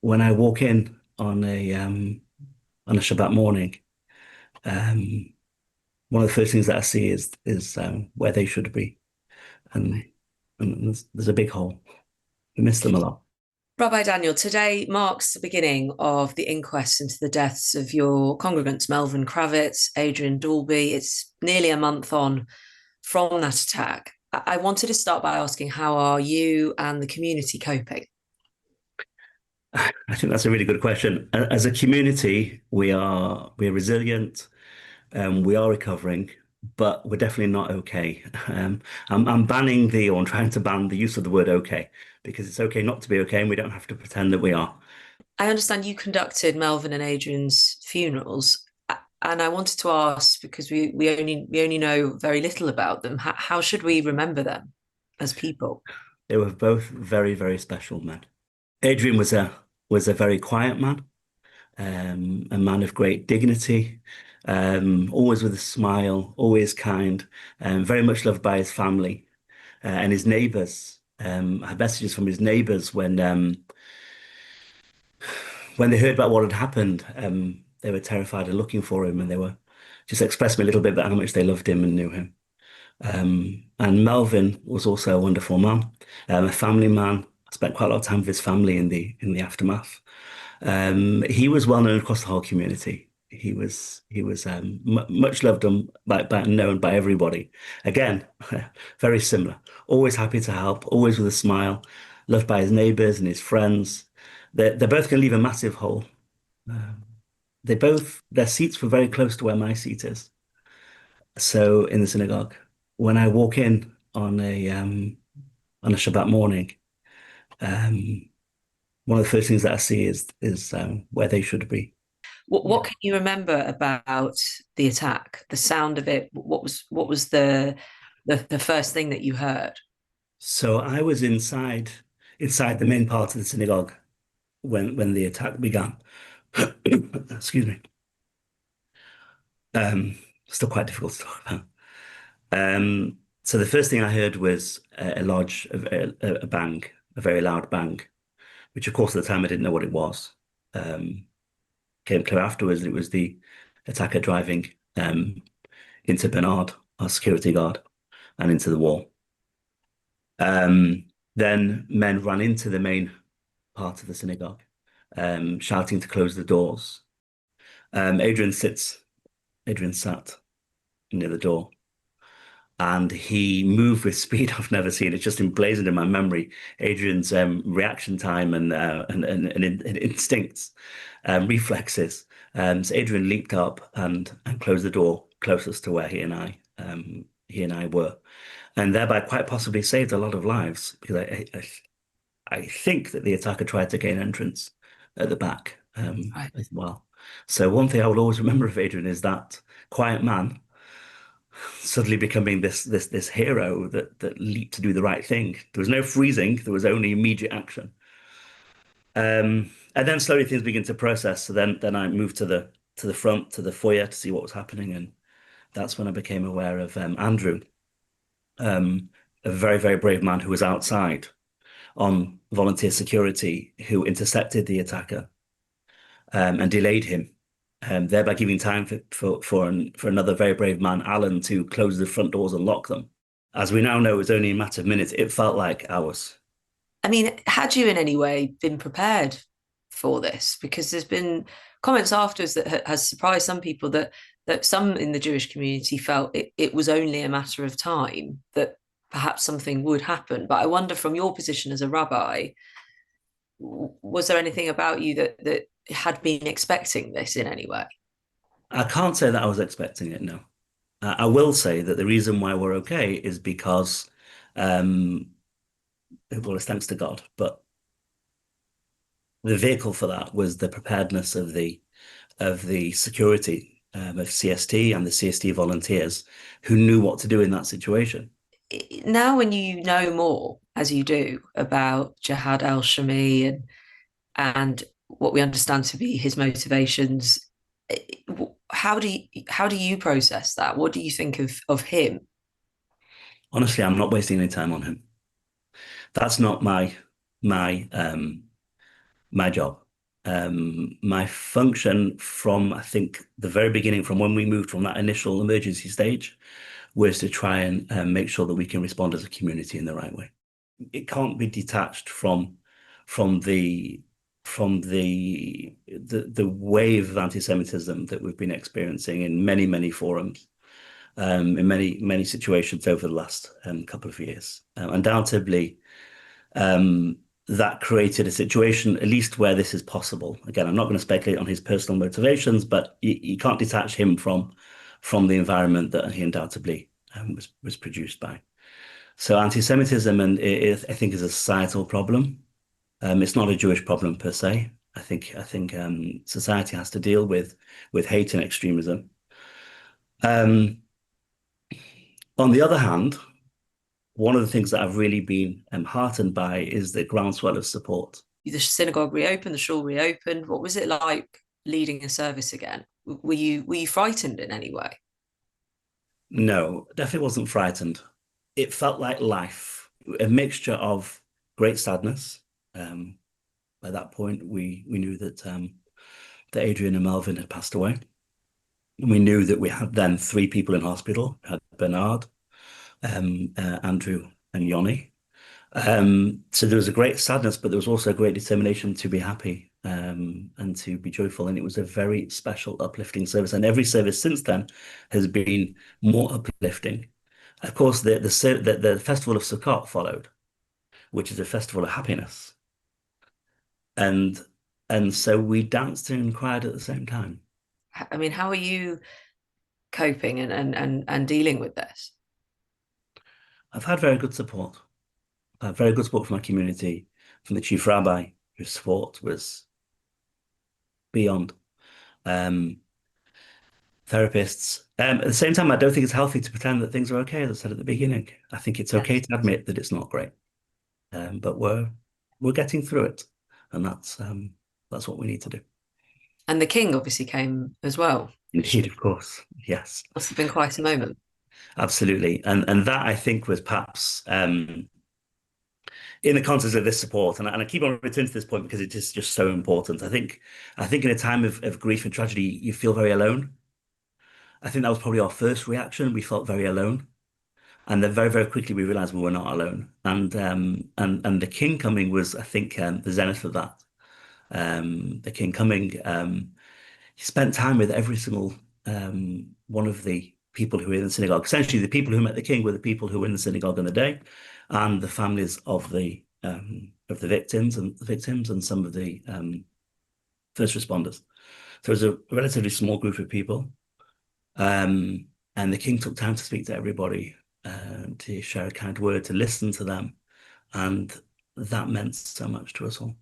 when I walk in on a Shabbat morning, um, one of the first things that I see is where they should be, and and there's a big hole. We miss them a lot. Rabbi Daniel, today marks the beginning of the inquest into the deaths of your congregants, Melvin, Kravitz, Adrian, Daulby. It's nearly a month on from that attack. I wanted to start by asking, how are you and the community coping? I think that's a really good question. As a community, we're resilient, we are recovering, but we're definitely not okay. I'm banning or I'm trying to ban the use of the word okay, because it's okay not to be okay, and we don't have to pretend that we are. I understand you conducted Melvin and Adrian's funerals, and I wanted to ask because we only know very little about them. How should we remember them as people? They were both very, very special men. Adrian was a very quiet man, a man of great dignity, always with a smile, always kind, very much loved by his family and his neighbors. I had messages from his neighbors when they heard about what had happened. They were terrified and looking for him, and they were just expressing a little bit about how much they loved him and knew him. And Melvin was also a wonderful man, a family man. I spent quite a lot of time with his family in the aftermath. He was well known across the whole community. He was much loved and by known by everybody. Again, very similar. Always happy to help, always with a smile, loved by his neighbors and his friends. They're both going to leave a massive hole. Um, their seats were very close to where my seat is. So in the synagogue, when I walk in on a Shabbat morning, um, one of the first things that I see is where they should be. What can you remember about the attack? The sound of it. What was the first thing that you heard? So I was inside the main part of the synagogue when the attack began. Excuse me. Still quite difficult to talk about. So the first thing I heard was a bang, a very loud bang, which of course at the time I didn't know what it was. Um, Came clear afterwards it was the attacker driving into Bernard, our security guard, and into the wall. Then men ran into the main part of the synagogue, shouting to close the doors. Adrian sat near the door, and he moved with speed I've never seen. It's just emblazoned in my memory. Adrian's reaction time and instincts, reflexes. So Adrian leaped up and closed the door closest to where he and I were, and thereby quite possibly saved a lot of lives, because I think that the attacker tried to gain entrance at the back Right. as well. So one thing I will always remember of Adrian is that quiet man suddenly becoming this hero that leaped to do the right thing. There was no freezing, there was only immediate action. And then slowly things begin to process. So then I moved to the front, to the foyer, to see what was happening, and that's when I became aware of Andrew, a very, very brave man who was outside on volunteer security, who intercepted the attacker and delayed him, thereby giving time for another very brave man, Alan, to close the front doors and lock them. As we now know, it was only a matter of minutes. It felt like hours. I mean, had you in any way been prepared for this? Because there's been comments afterwards that has surprised some people that some in the Jewish community felt it was only a matter of time that perhaps something would happen. But I wonder, from your position as a rabbi, was there anything about you that had been expecting this in any way? I can't say that I was expecting it, no. I will say that the reason why we're okay is because, um, well, it's thanks to God, but the vehicle for that was the preparedness of the security of CST and the CST volunteers who knew what to do in that situation. Now, when you know more, as you do, about Jihad Al-Shamie and what we understand to be his motivations, how do you process that? What do you think of him? Honestly, I'm not wasting any time on him. That's not my my job. My function from, I think, the very beginning, from when we moved from that initial emergency stage, was to try and make sure that we can respond as a community in the right way. It can't be detached from the wave of anti-Semitism that we've been experiencing in many forums, in many situations over the last couple of years. Undoubtedly, that created a situation, at least where this is possible. Again, I'm not going to speculate on his personal motivations, but you can't detach him from the environment that he undoubtedly was produced by. So anti-Semitism, and I think, is a societal problem. It's not a Jewish problem per se. I think society has to deal with hate and extremism. Um, on the other hand, one of the things that I've really been heartened by is the groundswell of support. The synagogue reopened, the shul reopened. What was it like leading a service again? Were you frightened in any way? No, definitely wasn't frightened. It felt like life, a mixture of great sadness. Um, By that point, we knew that Adrian and Melvin had passed away. We knew that we had then three people in hospital. We had Bernard, Andrew, and Yoni. So there was a great sadness, but there was also a great determination to be happy, and to be joyful. And it was a very special, uplifting service. And every service since then has been more uplifting. Of course, the festival of Sukkot followed, which is a festival of happiness. And so we danced and cried at the same time. I mean, how are you coping and dealing with this? I've had very good support. I've had very good support from my community, from the chief rabbi, whose support was beyond. Um, Therapists. At the same time, I don't think it's healthy to pretend that things are okay, as I said at the beginning. I think it's okay Yes. to admit that it's not great. But we're getting through it, and that's what we need to do. And the king obviously came as well. Indeed, of course. Yes, Must have been quite a moment. absolutely. And that, I think, was perhaps in the context of this support, and I keep on returning to this point because it is just so important. I think in a time of grief and tragedy, you feel very alone. I think that was probably our first reaction. We felt very alone. And then very quickly we realized we were not alone. And the king coming was, I think, the zenith of that. The king coming, he spent time with every single one of the people who were in the synagogue. Essentially, the people who met the king were the people who were in the synagogue on the day, and the families of the victims and some of the first responders. So it was a relatively small group of people. And the king took time to speak to everybody, to share a kind word, to listen to them. And that meant so much to us all.